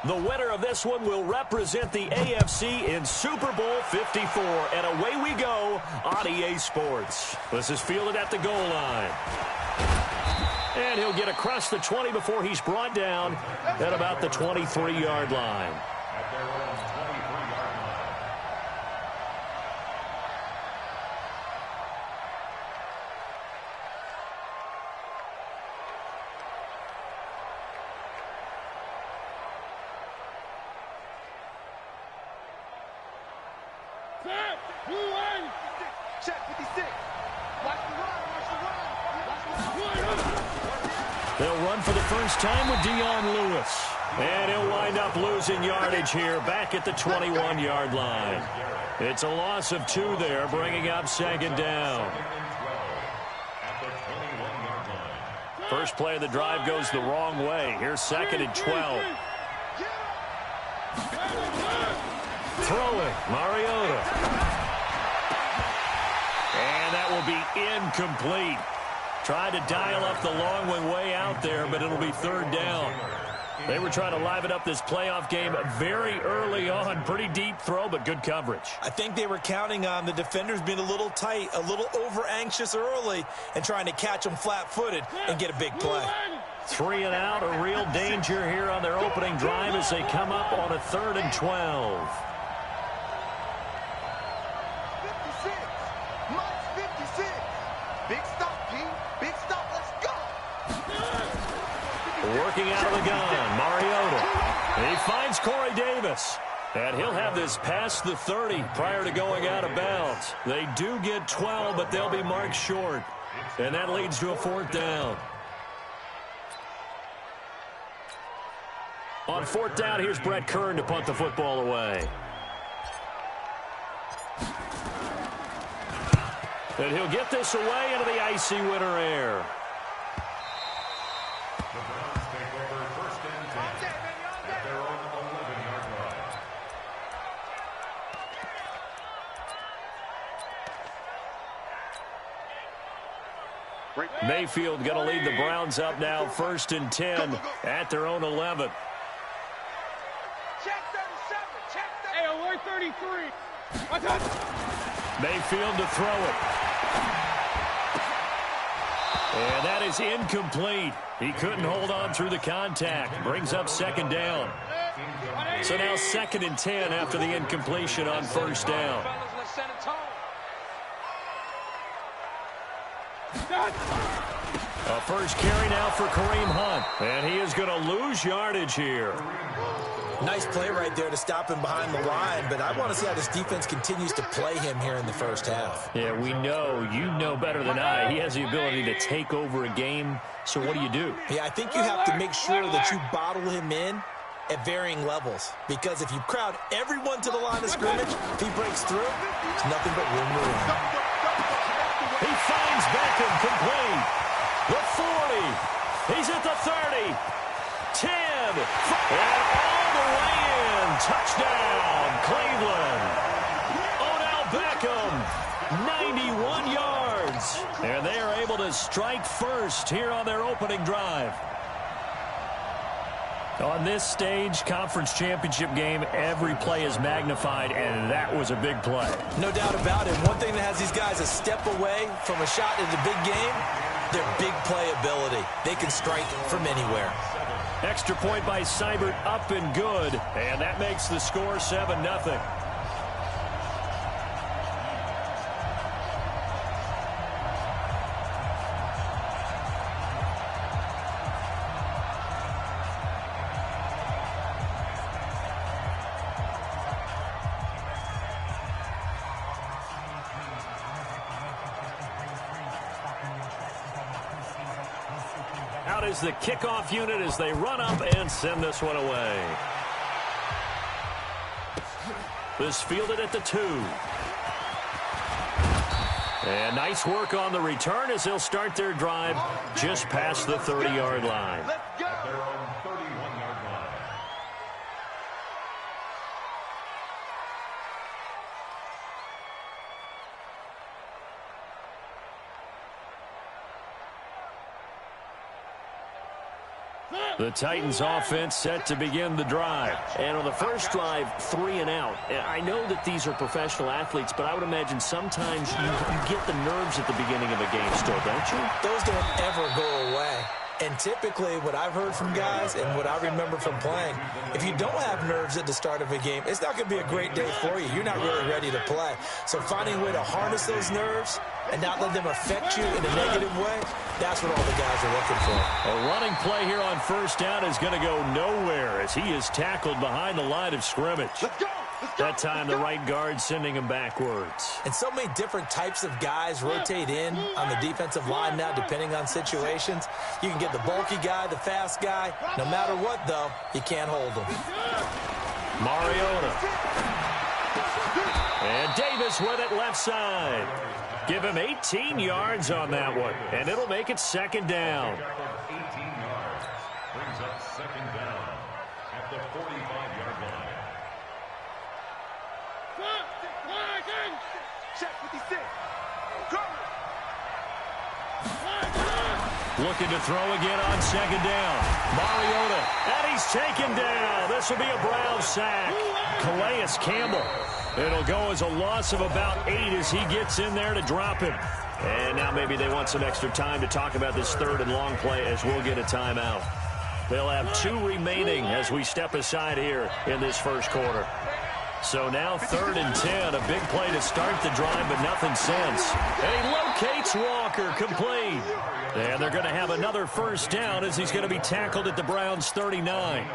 The winner of this one will represent the AFC in Super Bowl 54. And away we go on EA Sports. This is fielded at the goal line. And he'll get across the 20 before he's brought down at about the 23-yard line. They'll run for the first time with Dion Lewis. And he'll wind up losing yardage here back at the 21-yard line. It's a loss of 2 there, bringing up second down. First play of the drive goes the wrong way. Here's second and 12. Throwing, Mariota. And that will be incomplete. Tried to dial up the long one way out there, but it'll be third down. They were trying to liven up this playoff game very early on. Pretty deep throw, but good coverage. I think they were counting on the defenders being a little tight, a little over-anxious early, and trying to catch them flat-footed and get a big play. 3 and out, a real danger here on their opening drive as they come up on a 3rd and 12. 56. Big stop, G. Big stop. Let's go. Working out of the gun, Mariota. He finds Corey Davis. And he'll have this past the 30 prior to going out of bounds. They do get 12, but they'll be marked short. And that leads to a 4th down. On 4th down, here's Brett Kern to punt the football away. And he'll get this away into the icy winter air. Mayfield going to lead the Browns up now, 1st and 10 at their own 11. Check 37. Check 37. Hey, alert 33. Mayfield to throw it. And that is incomplete. He couldn't hold on through the contact. Brings up 2nd down. So now 2nd and 10 after the incompletion on 1st down. A first carry now for Kareem Hunt. And he is going to lose yardage here. Nice play right there to stop him behind the line, but I want to see how this defense continues to play him here in the first half. Yeah, we know. You know better than I. He has the ability to take over a game. So what do? Yeah, I think you have to make sure that you bottle him in at varying levels, because if you crowd everyone to the line of scrimmage, if he breaks through, it's nothing but room to run. He finds Beckham complete. The 40. He's at the 30. 10. And all the way in. Touchdown, Cleveland. Odell Beckham, 91 yards. And they are able to strike first here on their opening drive. On this stage, conference championship game, every play is magnified, and that was a big play. No doubt about it. One thing that has these guys a step away from a shot in the big game, their big play ability. They can strike from anywhere. Extra point by Seibert, up and good, and that makes the score 7-0. Out is the kickoff unit as they run up and send this one away. This fielded at the 2. And nice work on the return as they'll start their drive just past the 30-yard line. Let's go. The Titans offense set to begin the drive. And on the first drive, 3 and out. I know that these are professional athletes, but I would imagine sometimes you get the nerves at the beginning of a game still, don't you? Those don't ever go away. And typically, what I've heard from guys and what I remember from playing, if you don't have nerves at the start of a game, it's not going to be a great day for you. You're not really ready to play. So finding a way to harness those nerves and not let them affect you in a negative way, that's what all the guys are looking for. A running play here on first down is going to go nowhere as he is tackled behind the line of scrimmage. Let's go. That time, the right guard sending him backwards. And so many different types of guys rotate in on the defensive line now, depending on situations. You can get the bulky guy, the fast guy. No matter what, though, you can't hold them. Mariota. And Davis with it left side. Give him 18 yards on that one, and it'll make it second down. 18 yards. Brings up second down at the 45-yard line. Check 56. Cover. Looking to throw again on second down. Mariota, and he's taken down. This will be a Brown sack. Calais Campbell. It'll go as a loss of about 8 as he gets in there to drop him. And now maybe they want some extra time to talk about this third and long play as we'll get a timeout. They'll have 2 remaining as we step aside here in this first quarter. So now 3rd and 10, a big play to start the drive, but nothing since. And he locates Walker, complete. And they're going to have another first down as he's going to be tackled at the Browns' 39.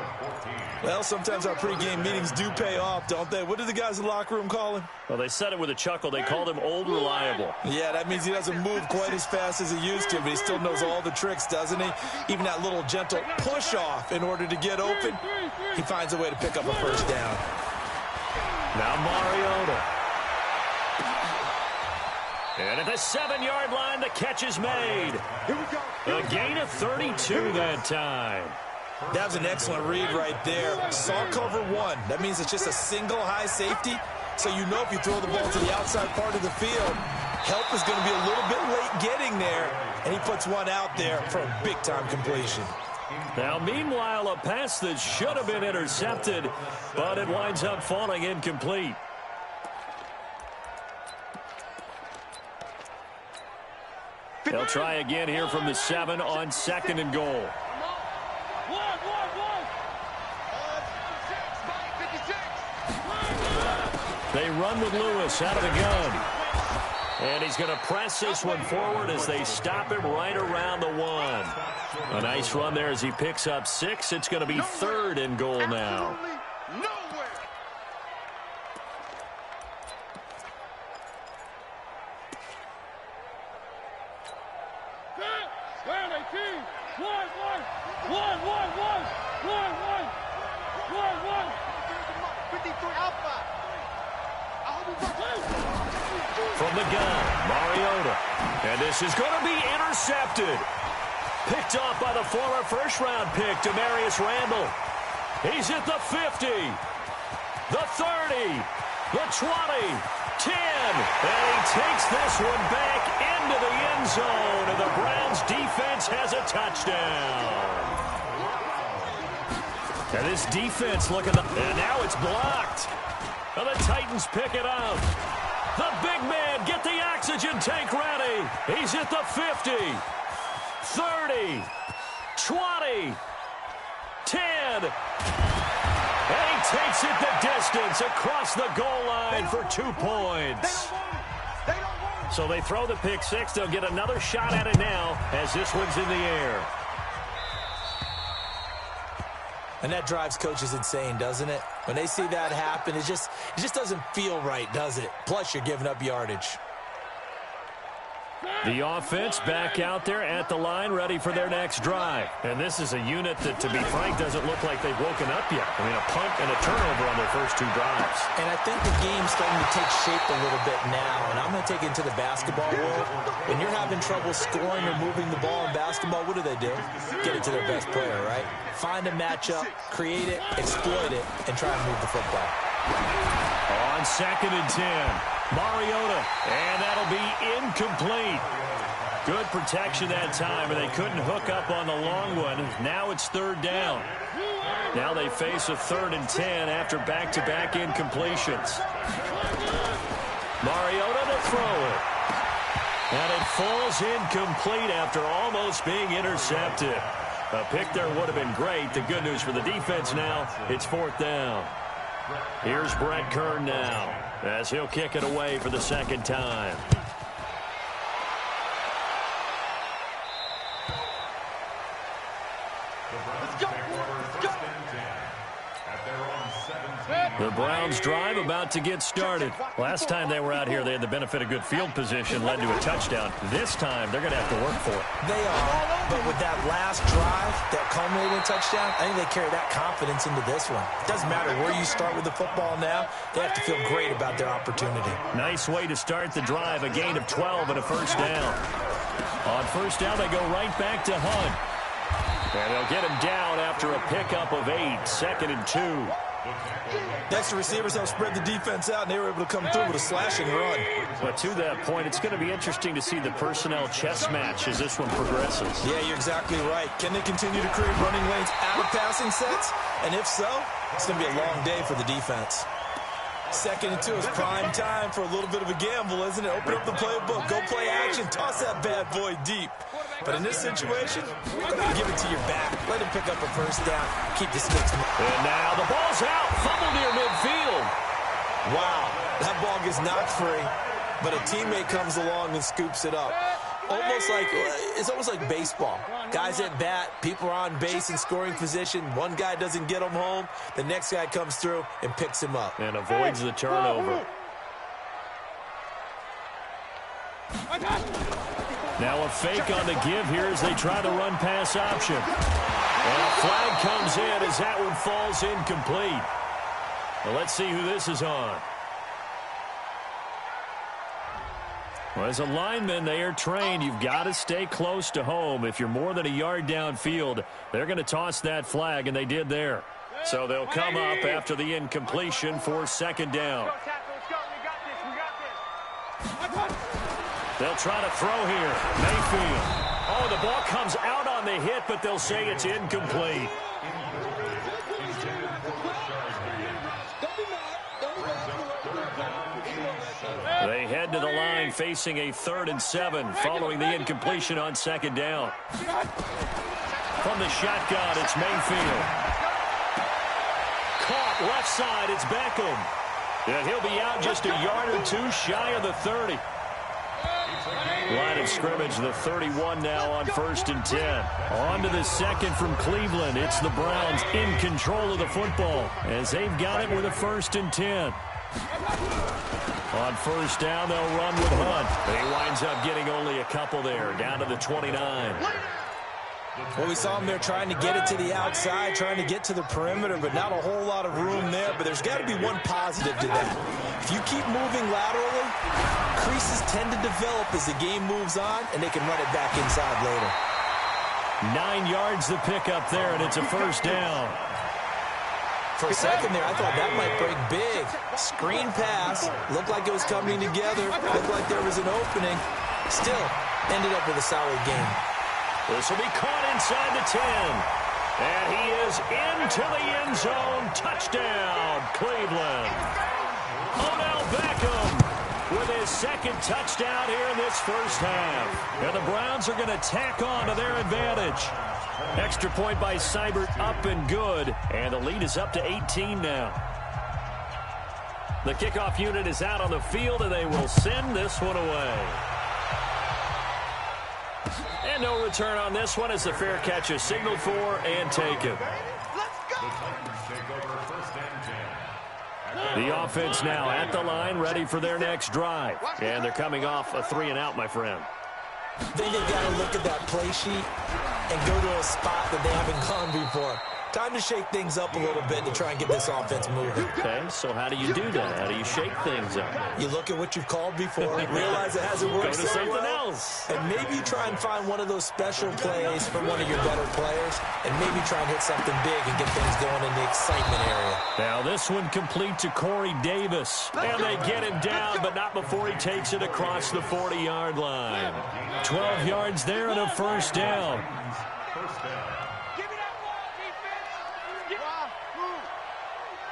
Well, sometimes our pregame meetings do pay off, don't they? What did the guys in the locker room call him? Well, they said it with a chuckle. They called him Old Reliable. Yeah, that means he doesn't move quite as fast as he used to, but he still knows all the tricks, doesn't he? Even that little gentle push-off in order to get open, he finds a way to pick up a first down. Now Mariota. And at the 7-yard line, the catch is made. Here we go. A gain of 32 that time. That was an excellent read right there. Saw cover 1. That means it's just a single high safety. So you know if you throw the ball to the outside part of the field, help is going to be a little bit late getting there. And he puts one out there for a big-time completion. Now, meanwhile, a pass that should have been intercepted, but it winds up falling incomplete. They'll try again here from the 7 on 2nd and goal. They run with Lewis out of the gun. And he's going to press this one forward as they stop him right around the 1. A nice run there as he picks up 6. It's going to be 3rd and goal now. Nowhere. From the gun, Mariota. And this is going to be intercepted. Picked off by the former first-round pick, Demarius Randall. He's at the 50, the 30, the 20, 10. And he takes this one back into the end zone. And the Browns defense has a touchdown. And this defense looking up. And now it's blocked. And the Titans pick it up. The big man, get the oxygen tank ready. He's at the 50, 30, 20, 10. And he takes it the distance across the goal line for 2 points. So they throw the pick 6. They'll get another shot at it now as this one's in the air. And that drives coaches insane, doesn't it? When they see that happen, it just doesn't feel right, does it? Plus, you're giving up yardage. The offense back out there at the line, ready for their next drive. And this is a unit that, to be frank, doesn't look like they've woken up yet. I mean, a punt and a turnover on their first 2 drives. And I think the game's starting to take shape a little bit now. And I'm going to take it into the basketball world. When you're having trouble scoring or moving the ball in basketball, what do? Get it to their best player, right? Find a matchup, create it, exploit it, and try and move the football. On 2nd and 10, Mariota, and that'll be incomplete. Good protection that time, and they couldn't hook up on the long one. Now it's third down. Now they face a 3rd and 10 after back-to-back incompletions. Mariota to throw it. And it falls incomplete after almost being intercepted. A pick there would have been great. The good news for the defense now, it's 4th down. Here's Brett Kern now as he'll kick it away for the 2nd time. The Browns drive about to get started. Last time they were out here, they had the benefit of good field position, led to a touchdown. This time, they're going to have to work for it. They are, but with that last drive that culminated in a touchdown, I think they carry that confidence into this one. It doesn't matter where you start with the football now. They have to feel great about their opportunity. Nice way to start the drive, a gain of 12 and a 1st down. On 1st down, they go right back to Hunt. And they'll get him down after a pickup of 8, 2nd and 2. Next, the receivers help spread the defense out, and they were able to come through with a slashing run. But to that point, it's going to be interesting to see the personnel chess match as this one progresses. Yeah, you're exactly right. Can they continue to create running lanes out of passing sets? And if so, it's going to be a long day for the defense. 2nd and 2 is prime time for a little bit of a gamble, isn't it? Open up the playbook, go play action, toss that bad boy deep. But in this situation, go ahead and give it to your back. Let him pick up a 1st down. Keep the sticks moving. And now the ball's out. Fumble near midfield. Wow, that ball gets knocked free, but a teammate comes along and scoops it up. It's almost like baseball. Guys at bat, people are on base in scoring position. One guy doesn't get him home. The next guy comes through and picks him up. And avoids the turnover. Now a fake on the give here as they try the run-pass option. And a flag comes in as that one falls incomplete. Well, let's see who this is on. Well, as a lineman, they are trained. You've got to stay close to home. If you're more than a yard downfield, they're going to toss that flag, and they did there. So they'll come up after the incompletion for 2nd down. They'll try to throw here. Mayfield. Oh, the ball comes out on the hit, but they'll say it's incomplete. They head to the line facing a 3rd and 7 following the incompletion on 2nd down. From the shotgun, it's Mayfield. Caught left side, it's Beckham. And he'll be out just a yard or 2 shy of the 30. Line of scrimmage, the 31 now on 1st and 10. On to the 2nd from Cleveland. It's the Browns in control of the football as they've got it with a 1st and 10. On 1st down, they'll run with Hunt. He winds up getting only a couple there, down to the 29. Well, we saw him there trying to get it to the outside, trying to get to the perimeter, but not a whole lot of room there. But there's got to be one positive to that. If you keep moving laterally, creases tend to develop as the game moves on, and they can run it back inside later. 9 yards to pick up there, and it's a 1st down. For a second there, I thought that might break big. Screen pass, looked like it was coming together, looked like there was an opening. Still, ended up with a solid game. This will be caught inside the 10. And he is into the end zone. Touchdown, Cleveland. Odell Beckham with his 2nd touchdown here in this 1st half. And the Browns are going to tack on to their advantage. Extra point by Seibert, up and good. And the lead is up to 18 now. The kickoff unit is out on the field, and they will send this one away. And no return on this one as the fair catch is signaled for and taken. The offense now at the line, ready for their next drive. And they're coming off a 3-and-out, my friend. I think they've got to look at that play sheet and go to a spot that they haven't gone before. Time to shake things up a little bit to try and get this offense moving. Okay, so how do you do that? How do you shake things up? You look at what you've called before, realize it hasn't worked Go to so something well, else. and maybe you try and find one of those special plays for one of your better players, and maybe try and hit something big and get things going in the excitement area. Now this one complete to Corey Davis. And they get him down, but not before he takes it across the 40-yard line. 12 yards there and a first down. First down. Give me that ball, defense.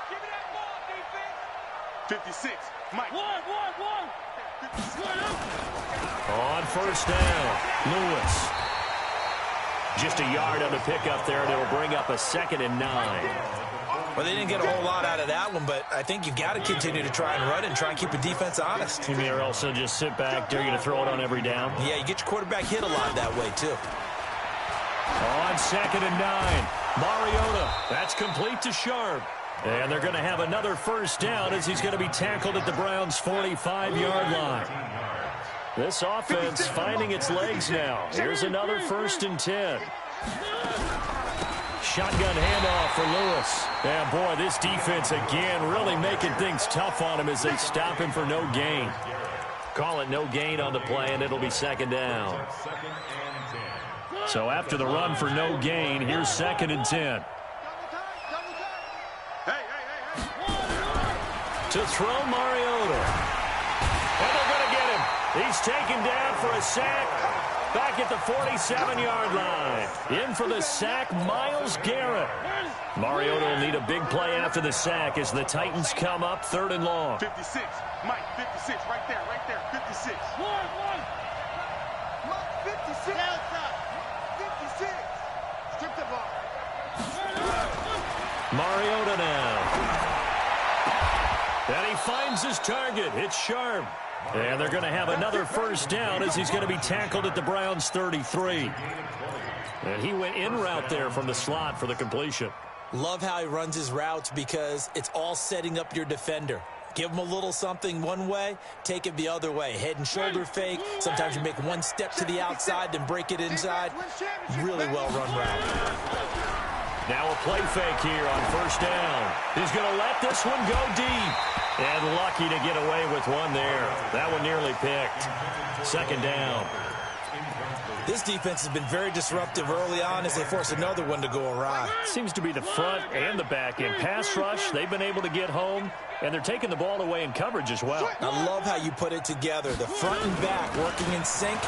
Give me that ball, defense. 56. Mike. One. 56. On first down, Lewis. Just a yard on the pickup there, and it'll bring up a 2nd and 9. Well, they didn't get a whole lot out of that one, but I think you got to continue to try and run and try and keep the defense honest. You mean or also just sit back, dare you to throw it on every down? Yeah, you get your quarterback hit a lot that way, too. On 2nd and 9, Mariota. That's complete to Sharp. And they're going to have another first down as he's going to be tackled at the Browns' 45-yard line. This offense finding its legs now. Here's another 1st and 10. Shotgun handoff for Lewis. And boy, this defense again really making things tough on him as they stop him for no gain. Call it no gain on the play, and it'll be 2nd down. So after the run for no gain, here's 2nd and 10. To throw Mariota. And they're going to get him. He's taken down for a sack. Back at the 47-yard line. In for the sack, Myles Garrett. Mariota will need a big play after the sack as the Titans come up 3rd and long. 56. Mike, 56. Right there. 56. Mike, 56. 56. Strip the ball. Mariota now. And he finds his target. It's Sharp. And they're going to have another first down as he's going to be tackled at the Browns' 33. And he went in route there from the slot for the completion. Love how he runs his routes because it's all setting up your defender. Give him a little something one way, take it the other way. Head and shoulder fake. Sometimes you make one step to the outside, then break it inside. Really well-run route. Now a play fake here on first down. He's going to let this one go deep. And lucky to get away with one there. That one nearly picked. 2nd down. This defense has been very disruptive early on as they force another one to go awry. Seems to be the front and the back end. Pass rush, they've been able to get home, and they're taking the ball away in coverage as well. I love how you put it together. The front and back working in sync.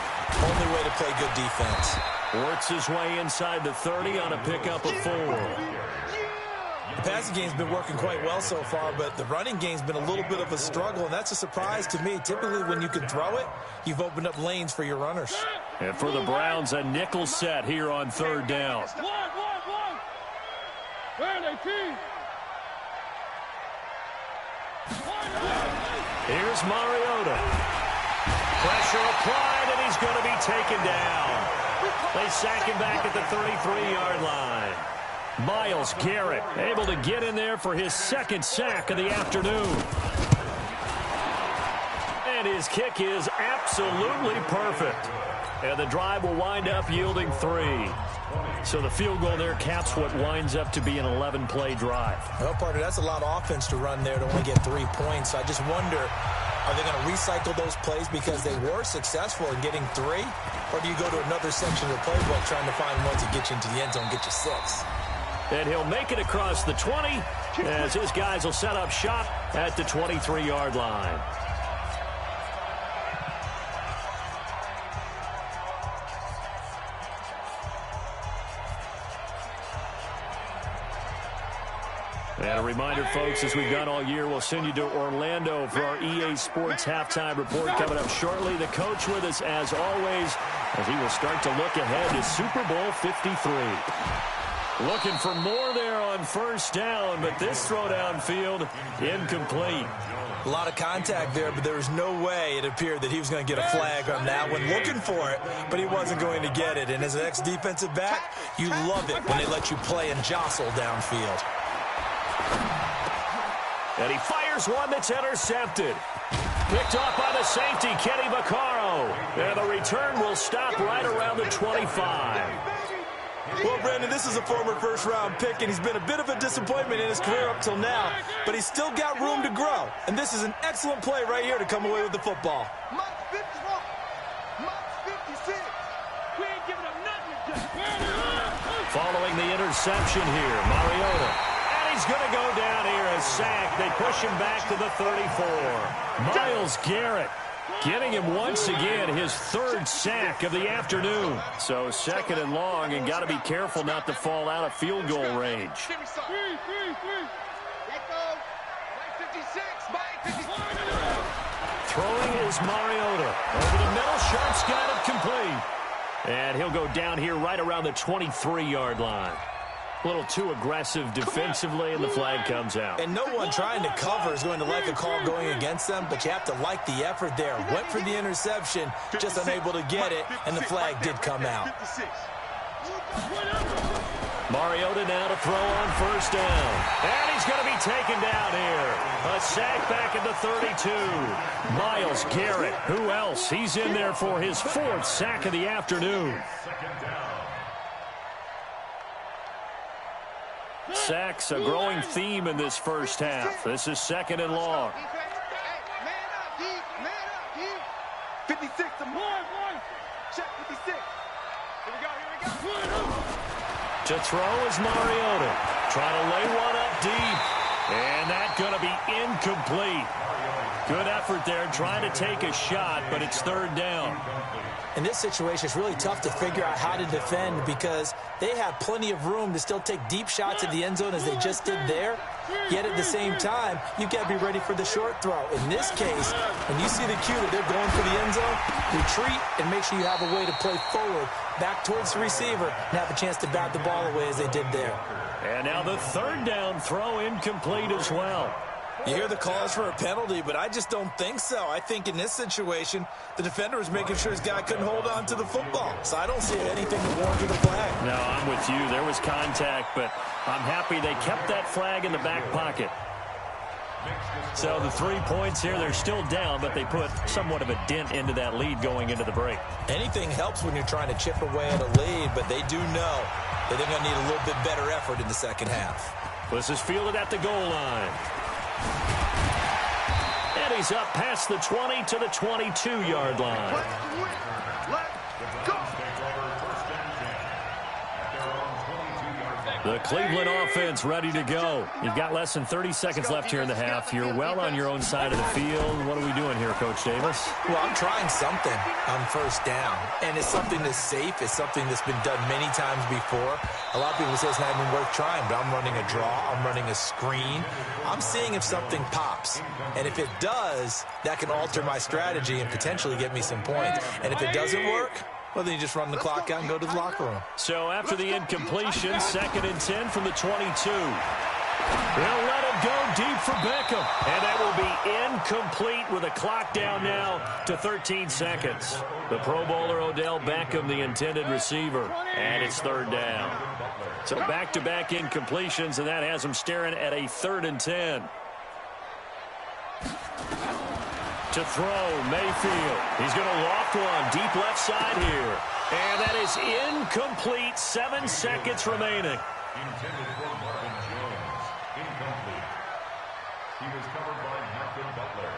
Only way to play good defense. Works his way inside the 30 on a pickup of 4. The passing game's been working quite well so far, but the running game's been a little bit of a struggle, and that's a surprise to me. Typically, when you can throw it, you've opened up lanes for your runners. And for the Browns, a nickel set here on 3rd down. One. Where they team? Here's Mariota. Pressure applied, and he's going to be taken down. They sack him back at the 33-yard line. Myles Garrett able to get in there for his 2nd sack of the afternoon. And his kick is absolutely perfect. And the drive will wind up yielding 3. So the field goal there caps what winds up to be an 11-play drive. Well, partner, that's a lot of offense to run there to only get 3 points. I just wonder, are they going to recycle those plays because they were successful in getting 3? Or do you go to another section of the playbook trying to find ones that get you into the end zone and get you 6? And he'll make it across the 20 as his guys will set up shop at the 23-yard line. And a reminder, folks, as we've done all year, we'll send you to Orlando for our EA Sports halftime report coming up shortly. The coach with us, as always, as he will start to look ahead to Super Bowl 53. Looking for more there on first down, but this throw downfield incomplete. A lot of contact there, but there was no way it appeared that he was going to get a flag on that one. Looking for it, but he wasn't going to get it. And as an ex-defensive back, you love it when they let you play and jostle downfield. And he fires one that's intercepted. Picked off by the safety, Kenny Vaccaro. And the return will stop right around the 25. Well, Brandon, this is a former first-round pick, and he's been a bit of a disappointment in his career up till now, but he's still got room to grow. And this is an excellent play right here to come away with the football. Mike's 54. Mike's 56. We ain't giving up nothing. Following the interception here, Mariota. And he's going to go down here as sacked. They push him back to the 34. Myles Garrett getting him once again his third sack of the afternoon. So second and long, and got to be careful not to fall out of field goal range. Give me some. Let go. Mike 56. Mike 56. Throwing is Mariota. Over the middle, Sharp's got it complete. And he'll go down here right around the 23-yard line. A little too aggressive defensively, and the flag comes out. And no one trying to cover is going to like a call going against them, but you have to like the effort there. Went for the interception, just unable to get it, and the flag did come out. 56. Mariota now to throw on first down. And he's going to be taken down here. A sack back at the 32. Myles Garrett, who else? He's in there for his fourth sack of the afternoon. Sacks, a growing theme in this first half. This is second and long. Man up, D. Man up, D. 56 to more. Check 56. Here we go. To throw is Mariota. Trying to lay one up deep. And that's going to be incomplete. Good effort there trying to take a shot, but it's third down. In this situation, it's really tough to figure out how to defend because they have plenty of room to still take deep shots at the end zone as they just did there. Yet at the same time, you've got to be ready for the short throw. In this case, when you see the cue that they're going for the end zone, retreat and make sure you have a way to play forward, back towards the receiver, and have a chance to bat the ball away as they did there. And now the third down throw incomplete as well. You hear the calls for a penalty, but I just don't think so. I think in this situation, the defender was making sure his guy couldn't hold on to the football. So I don't see anything that warranted a flag. No, I'm with you. There was contact, but I'm happy they kept that flag in the back pocket. So the 3 points here, they're still down, but they put somewhat of a dent into that lead going into the break. Anything helps when you're trying to chip away at a lead, but they do know that they're going to need a little bit better effort in the second half. This is fielded at the goal line. And he's up past the 20 to the 22-yard line. Let's go. The Cleveland offense ready to go. You've got less than 30 seconds left here in the half. You're well on your own side of the field. What are we doing here, Coach Davis? Well, I'm trying something on first down, and it's something that's safe. It's something that's been done many times before. A lot of people say it's not even worth trying, but I'm running a draw. I'm running a screen. I'm seeing if something pops, and if it does, that can alter my strategy and potentially get me some points. And if it doesn't work, well, then you just run the clock out and go to the locker room. So after the incompletion, 2nd and 10 from the 22. They'll let him go deep for Beckham. And that will be incomplete with a clock down now to 13 seconds. The Pro Bowler Odell Beckham, the intended receiver. And it's third down. So back-to-back incompletions, and that has him staring at a 3rd and 10. To throw, Mayfield. He's going to loft one deep left side here. And that is incomplete. 7 seconds remaining. Intended for Marvin Jones. Incomplete. He was covered by Malcolm Butler.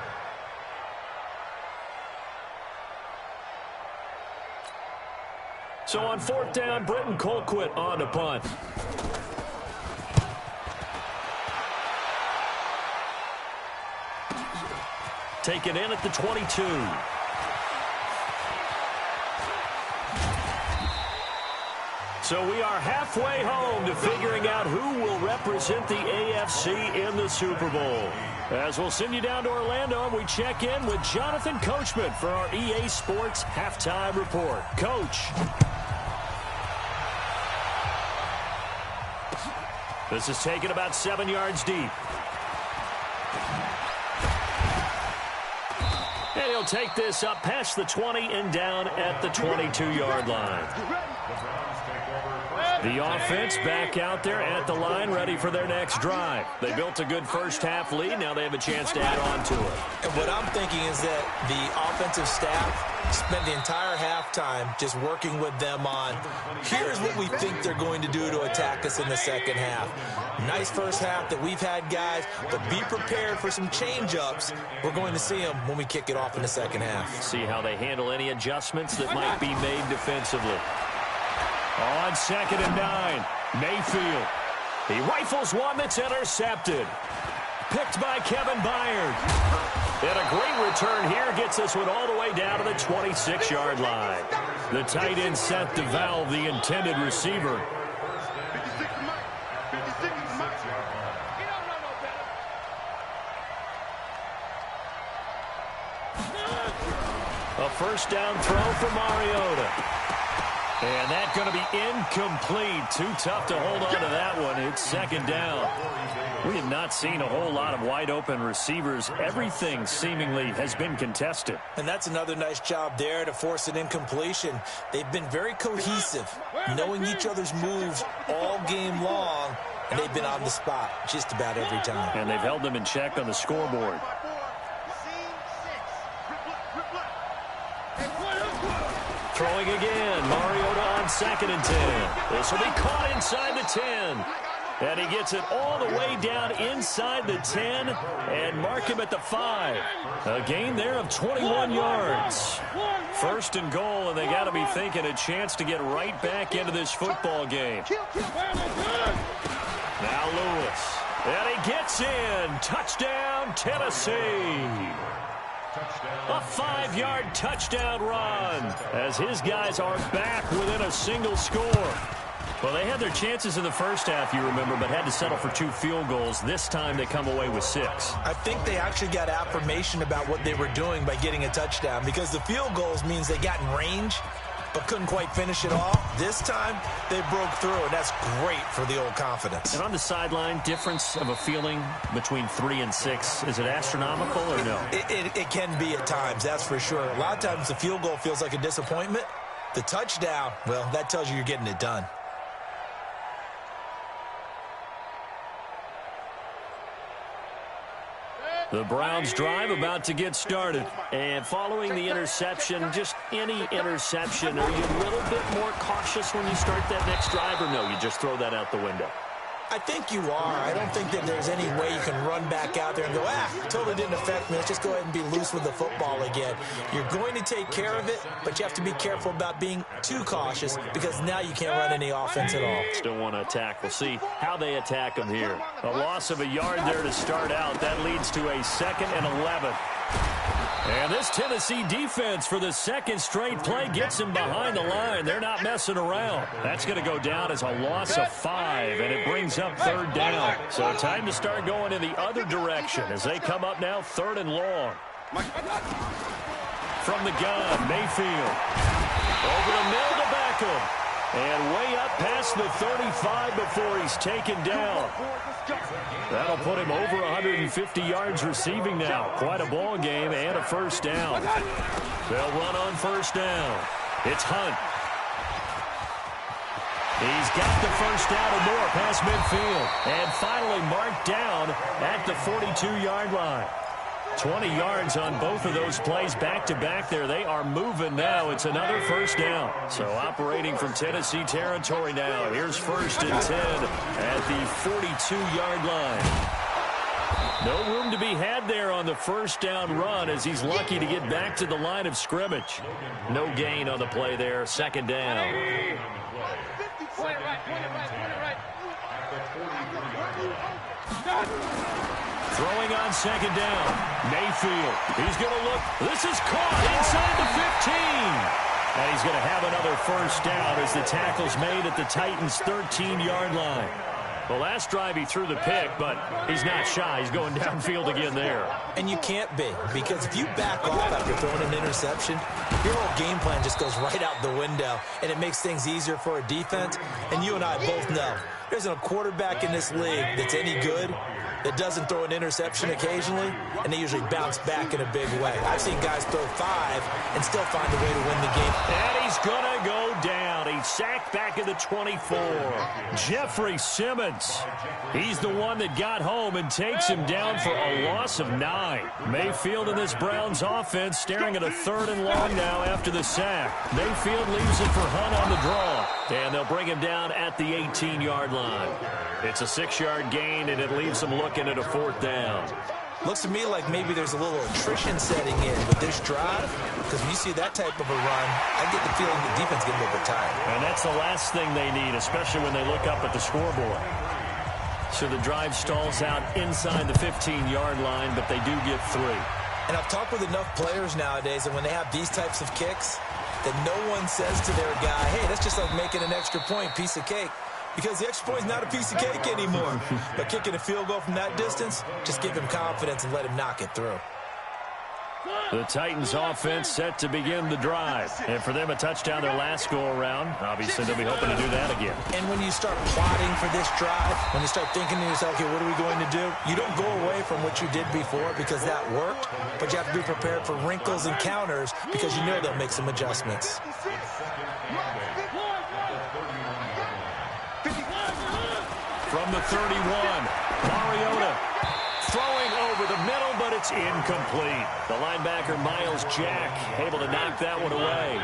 So on 4th down, Britton Colquitt on to punt. Taken in at the 22. So we are halfway home to figuring out who will represent the AFC in the Super Bowl. As we'll send you down to Orlando, and we check in with Jonathan Coachman for our EA Sports Halftime Report. Coach. This is taken about 7 yards deep. And he'll take this up past the 20 and down at the 22-yard line. The Browns take over first The offense back out there at the line, ready for their next drive. They built a good first-half lead. Now they have a chance to add on to it. And what I'm thinking is that the offensive staff spent the entire halftime just working with them on, here's what we think they're going to do to attack us in the second half. Nice first half that we've had, guys, but be prepared for some change-ups. We're going to see them when we kick it off in the second half. See how they handle any adjustments that might be made defensively. On 2nd and 9, Mayfield. He rifles one that's intercepted. Picked by Kevin Byard. And a great return here gets this one all the way down to the 26-yard line. The tight end Seth DeValve, the intended receiver. 56 to Mike. 56 to Mike. You don't know no better. A first down throw for Mariota. And that's going to be incomplete. Too tough to hold on to that one. It's 2nd down. We have not seen a whole lot of wide-open receivers. Everything seemingly has been contested. And that's another nice job there to force an incompletion. They've been very cohesive, knowing each other's moves all game long, and they've been on the spot just about every time. And they've held them in check on the scoreboard. Throwing again. Mariota on 2nd and 10. This will be caught inside the 10. And he gets it all the way down inside the 10 and mark him at the 5. A gain there of 21 yards. 1st and goal, and they got to be thinking a chance to get right back into this football game. Now Lewis. And he gets in. Touchdown, Tennessee. A 5-yard touchdown run as his guys are back within a single score. Well, they had their chances in the first half, you remember, but had to settle for 2 field goals. This time they come away with 6. I think they actually got affirmation about what they were doing by getting a touchdown, because the field goals means they got in range but couldn't quite finish it off. This time they broke through, and that's great for the old confidence. And on the sideline, difference of a feeling between 3 and 6, is it astronomical or no? It can be at times, that's for sure. A lot of times the field goal feels like a disappointment. The touchdown, well, that tells you you're getting it done. The Browns drive about to get started. And following the interception, just any interception, are you a little bit more cautious when you start that next drive, or no, you just throw that out the window? I think you are. I don't think that there's any way you can run back out there and go, totally didn't affect me. Let's just go ahead and be loose with the football again. You're going to take care of it, but you have to be careful about being too cautious, because now you can't run any offense at all. Still want to attack. We'll see how they attack them here. A loss of a yard there to start out. That leads to a 2nd and 11. And this Tennessee defense for the 2nd straight play gets them behind the line. They're not messing around. That's going to go down as a loss of 5, and it brings up 3rd down. So time to start going in the other direction as they come up now 3rd and long. From the gun, Mayfield. Over the middle to Beckham. And way up past the 35 before he's taken down. That'll put him over 150 yards receiving now. Quite a ball game and a 1st down. They'll run on 1st down. It's Hunt. He's got the 1st down and more past midfield. And finally marked down at the 42-yard line. 20 yards on both of those plays back-to-back there. They are moving now. It's another 1st down. So operating from Tennessee territory now. Here's 1st and 10 at the 42-yard line. No room to be had there on the 1st down run as he's lucky to get back to the line of scrimmage. No gain on the play there. 2nd down. Point it right, point it right, point it right. Throwing on 2nd down. Mayfield. He's going to look. This is caught inside the 15. And he's going to have another 1st down as the tackle's made at the Titans' 13-yard line. The last drive he threw the pick, but he's not shy. He's going downfield again there. And you can't be, because if you back off after throwing an interception, your whole game plan just goes right out the window, and it makes things easier for a defense. And you and I both know there's a quarterback in this league that's any good that doesn't throw an interception occasionally, and they usually bounce back in a big way. I've seen guys throw 5 and still find a way to win the game. And he's going to go down. He sacked back at the 24. Jeffrey Simmons. He's the one that got home and takes him down for a loss of 9. Mayfield in this Browns offense staring at a 3rd and long now after the sack. Mayfield leaves it for Hunt on the draw. And they'll bring him down at the 18-yard line. It's a 6-yard gain, and it leaves them looking at a 4th down. Looks to me like maybe there's a little attrition setting in with this drive, because when you see that type of a run, I get the feeling the defense getting a little bit tired. And that's the last thing they need, especially when they look up at the scoreboard. So the drive stalls out inside the 15-yard line, but they do get 3. And I've talked with enough players nowadays that when they have these types of kicks, that no one says to their guy, hey, that's just like making an extra point, piece of cake. Because the extra point is not a piece of cake anymore. But kicking a field goal from that distance, just give him confidence and let him knock it through. The Titans offense set to begin the drive. And for them, a touchdown their last go-around. Obviously, they'll be hoping to do that again. And when you start plotting for this drive, when you start thinking to yourself, okay, what are we going to do? You don't go away from what you did before because that worked, but you have to be prepared for wrinkles and counters because you know they'll make some adjustments. From the 31, Mariota throwing over the middle, but it's incomplete. The linebacker, Miles Jack, able to knock that one away.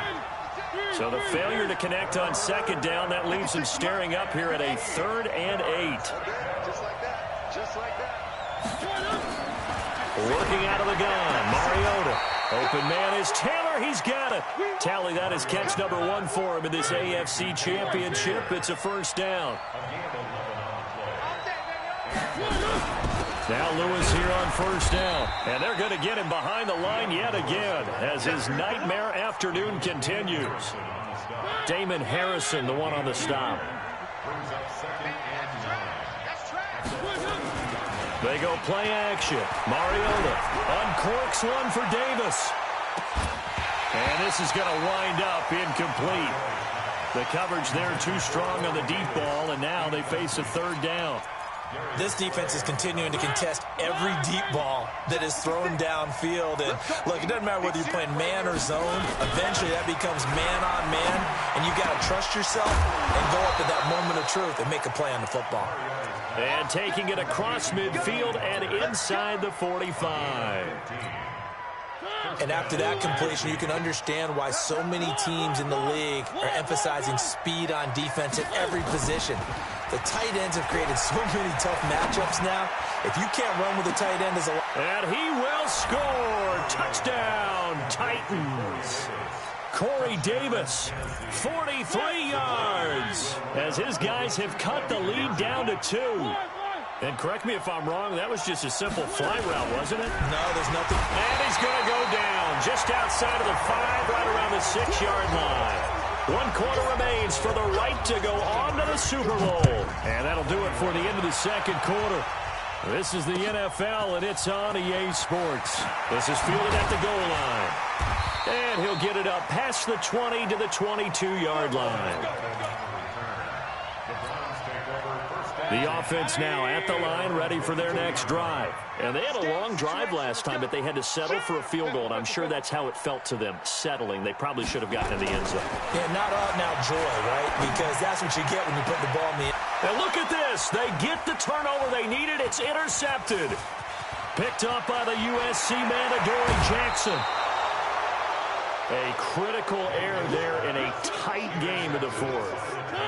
So the failure to connect on 2nd down, that leaves him staring up here at a 3rd and 8. Just like that. Just like that. Working out of the gun, Mariota. Open man is Taylor. He's got it. Tally that is catch number 1 for him in this AFC Championship. It's a 1st down. Now Lewis here on 1st down. And they're going to get him behind the line yet again as his nightmare afternoon continues. Damon Harrison, the one on the stop. They go play action. Mariota uncorks one for Davis. And this is going to wind up incomplete. The coverage there too strong on the deep ball, and now they face a 3rd down. This defense is continuing to contest every deep ball that is thrown downfield. And look, it doesn't matter whether you're playing man or zone. Eventually, that becomes man on man, and you got to trust yourself and go up at that moment of truth and make a play on the football. And taking it across midfield and inside the 45. And after that completion, you can understand why so many teams in the league are emphasizing speed on defense at every position. The tight ends have created so many tough matchups now. If you can't run with a tight end as a... And he will score. Touchdown, Titans. Corey Davis, 43 yards, as his guys have cut the lead down to 2. And correct me if I'm wrong, that was just a simple fly route, wasn't it? No, there's nothing. And he's going to go down just outside of the 5, right around the 6-yard line. 1 quarter remains for the right to go on to the Super Bowl. And that'll do it for the end of the 2nd quarter. This is the NFL, and it's on EA Sports. This is fielded at the goal line. And he'll get it up past the 20 to the 22-yard line. The offense now at the line, ready for their next drive. And they had a long drive last time, but they had to settle for a field goal, and I'm sure that's how it felt to them, settling. They probably should have gotten in the end zone. Yeah, not out now joy, right? Because that's what you get when you put the ball in the end. And look at this. They get the turnover they needed. It's intercepted. Picked up by the USC man, Adoree Jackson. A critical error there in a tight game in the 4th.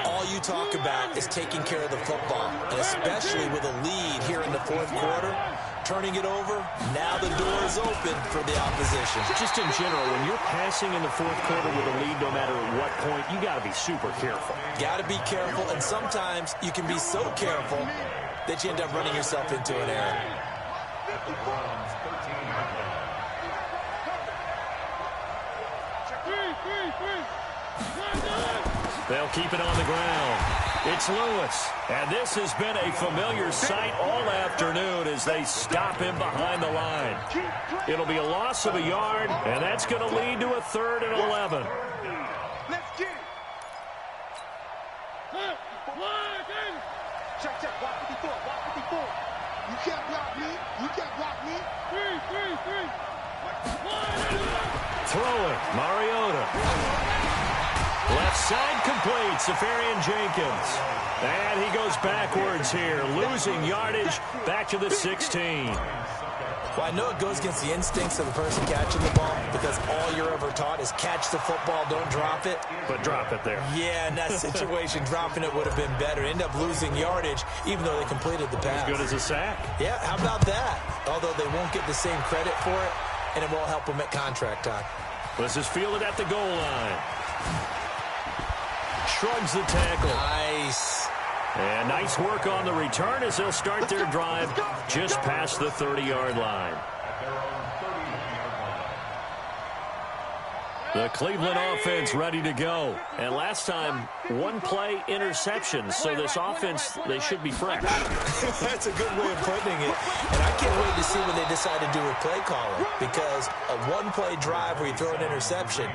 All you talk about is taking care of the football, and especially with a lead here in the 4th quarter, turning it over, now the door is open for the opposition. Just in general, when you're passing in the 4th quarter with a lead, no matter at what point, you got to be super careful. Got to be careful, and sometimes you can be so careful that you end up running yourself into an error. They'll keep it on the ground. It's Lewis. And this has been a familiar sight all afternoon as they stop him behind the line. It'll be a loss of a yard, and that's going to lead to a 3rd and 11. Let's get it. Check, block 54, block 54. You can't block me. You can't block me. Throw it, Mariota. Left side complete, Safarian Jenkins. And he goes backwards here, losing yardage back to the 16. Well, I know it goes against the instincts of the person catching the ball because all you're ever taught is catch the football, don't drop it. But drop it there. Yeah, in that situation, dropping it would have been better. End up losing yardage, even though they completed the pass. As good as a sack. Yeah, how about that? Although they won't get the same credit for it, and it won't help them at contract time. This is fielded at the goal line. Shrugs the tackle. Nice. And nice work on the return as they'll start their drive just past the 30-yard line. The Cleveland offense ready to go. And last time, one-play interception. So this offense, they should be fresh. That's a good way of putting it. And I can't wait to see what they decide to do with play calling. Because a one-play drive where you throw an interception,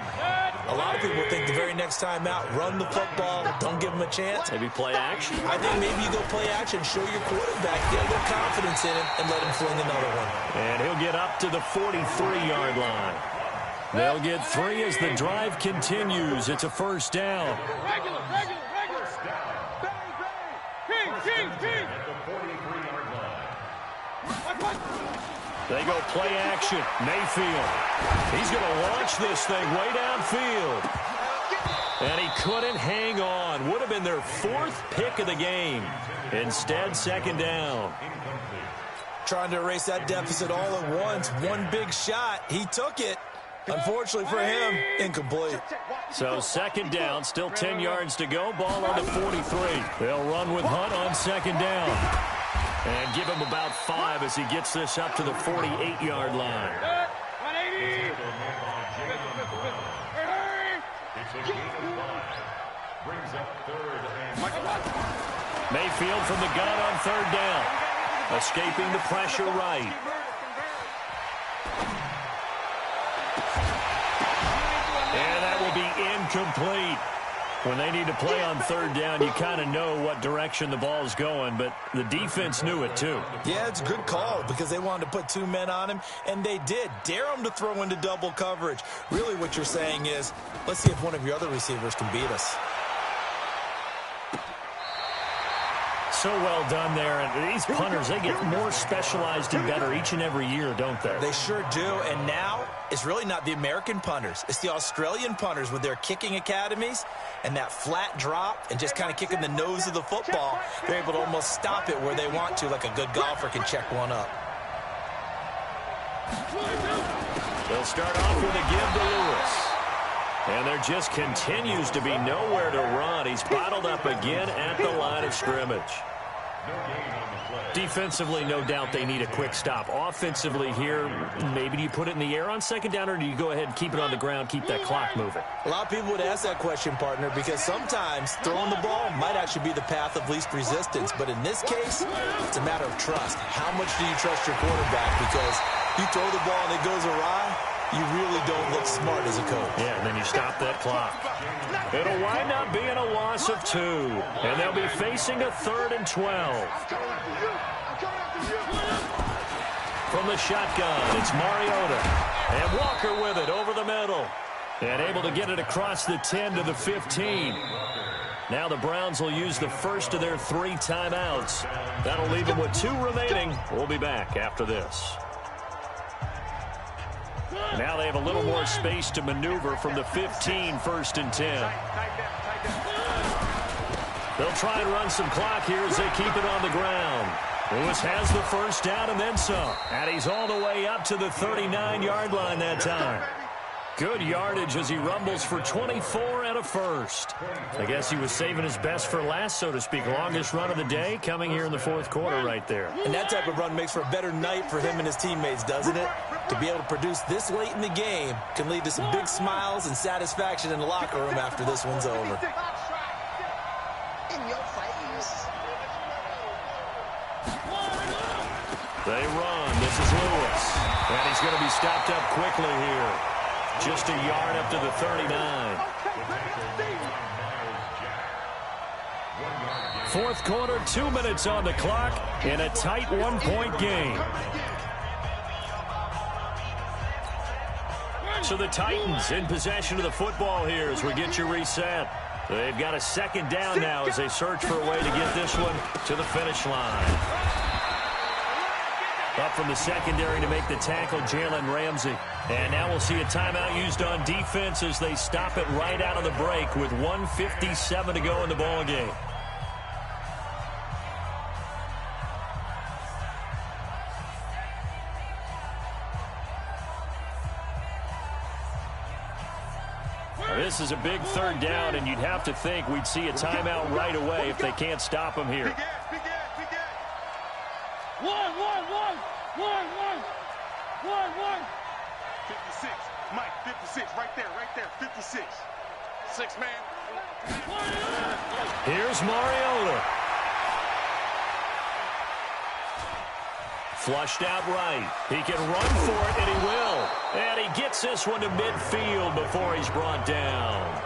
a lot of people think the very next time out, run the football, don't give them a chance. Maybe play action. I think maybe you go play action, show your quarterback, get a little confidence in him, and let him fling another one. And he'll get up to the 43-yard line. They'll get 3 as the drive continues. It's a first down. Regular. King. They go play action. Mayfield. He's going to launch this thing way downfield. And he couldn't hang on. Would have been their 4th pick of the game. Instead, second down. Trying to erase that deficit all at once. One big shot. He took it. Unfortunately for him, incomplete. So second down, still 10 yards to go. Ball on the 43. They'll run with Hunt on second down. And give him about 5 as he gets this up to the 48-yard line. 180. Mayfield from the gun on third down. Escaping the pressure right. And that will be incomplete. When they need to play on third down, you kind of know what direction the ball's going, but the defense knew it too. Yeah, it's a good call because they wanted to put 2 men on him, and they did. Dare him to throw into double coverage. Really what you're saying is, let's see if one of your other receivers can beat us. So well done there. And these punters, they get more specialized and better each and every year, don't they? They sure do. And now it's really not the American punters. It's the Australian punters with their kicking academies and that flat drop and just kind of kicking the nose of the football. They're able to almost stop it where they want to, like a good golfer can check one up. They'll start off with a give to Lewis. And there just continues to be nowhere to run. He's bottled up again at the line of scrimmage. Defensively, no doubt they need a quick stop. Offensively here, maybe do you put it in the air on second down, or do you go ahead and keep it on the ground, keep that clock moving? A lot of people would ask that question, partner, because sometimes throwing the ball might actually be the path of least resistance. But in this case, it's a matter of trust. How much do you trust your quarterback? Because you throw the ball and it goes awry, you really don't look smart as a coach. Yeah, and then you stop that clock. It'll wind up being a loss of 2. And they'll be facing a 3rd and 12. From the shotgun, it's Mariota. And Walker with it over the middle. And able to get it across the 10 to the 15. Now the Browns will use the first of their 3 timeouts. That'll leave them with 2 remaining. We'll be back after this. Now they have a little more space to maneuver from the 15, 1st and 10. They'll try and run some clock here as they keep it on the ground. Lewis has the first down and then some. And he's all the way up to the 39-yard line that time. Good yardage as he rumbles for 24 and a first. I guess he was saving his best for last, so to speak. Longest run of the day coming here in the 4th quarter right there. And that type of run makes for a better night for him and his teammates, doesn't it? To be able to produce this late in the game can lead to some big smiles and satisfaction in the locker room after this one's over. In your face. They run. This is Lewis. And he's going to be stopped up quickly here. Just a yard up to the 39. 4th quarter, 2 minutes on the clock in a tight 1-point game. So the Titans in possession of the football here as we get you reset. They've got a second down now as they search for a way to get this one to the finish line. Up from the secondary to make the tackle, Jalen Ramsey. And now we'll see a timeout used on defense as they stop it right out of the break with 1:57 to go in the ball game. This is a big third down, and you'd have to think we'd see a timeout right away if they can't stop him here. Big ass, big ass, big ass. One. 56. Mike, 56. Right there. 56. 6 man. Here's Mariota. Flushed out right. He can run for it, and he will. And he gets this one to midfield before he's brought down.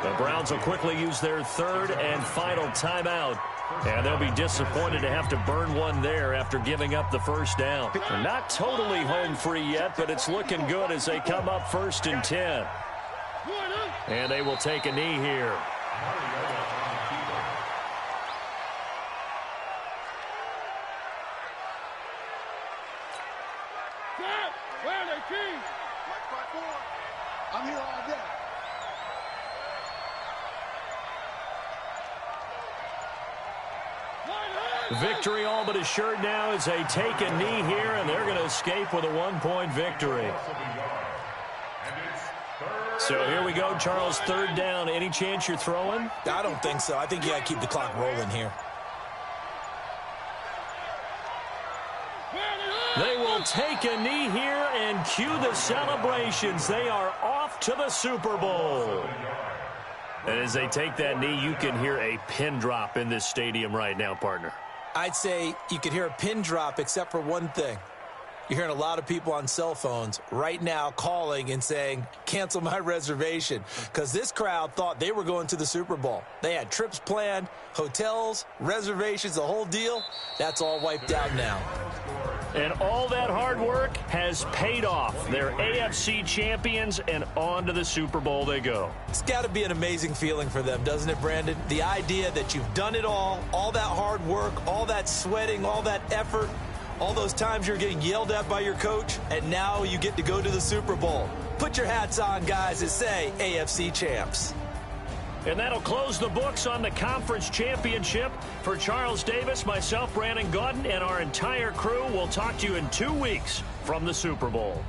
The Browns will quickly use their third and final timeout. And they'll be disappointed to have to burn one there after giving up the first down. They're not totally home free yet, but it's looking good as they come up 1st and 10. And they will take a knee here. I'm here all day. Victory all but assured now as they take a knee here, and they're going to escape with a 1-point victory. So here we go, Charles, 3rd down. Any chance you're throwing? I don't think so. I think you got to keep the clock rolling here. They will take a knee here and cue the celebrations. They are off to the Super Bowl. And as they take that knee, you can hear a pin drop in this stadium right now, partner. I'd say you could hear a pin drop except for one thing. You're hearing a lot of people on cell phones right now calling and saying, cancel my reservation, because this crowd thought they were going to the Super Bowl. They had trips planned, hotels, reservations, the whole deal. That's all wiped out now. And all that hard work has paid off. They're AFC champions, and on to the Super Bowl they go. It's got to be an amazing feeling for them, doesn't it, Brandon? The idea that you've done it all that hard work, all that sweating, all that effort, all those times you're getting yelled at by your coach, and now you get to go to the Super Bowl. Put your hats on, guys, and say AFC champs. And that'll close the books on the conference championship. For Charles Davis, myself, Brandon Gaudin, and our entire crew, we'll talk to you in 2 weeks from the Super Bowl.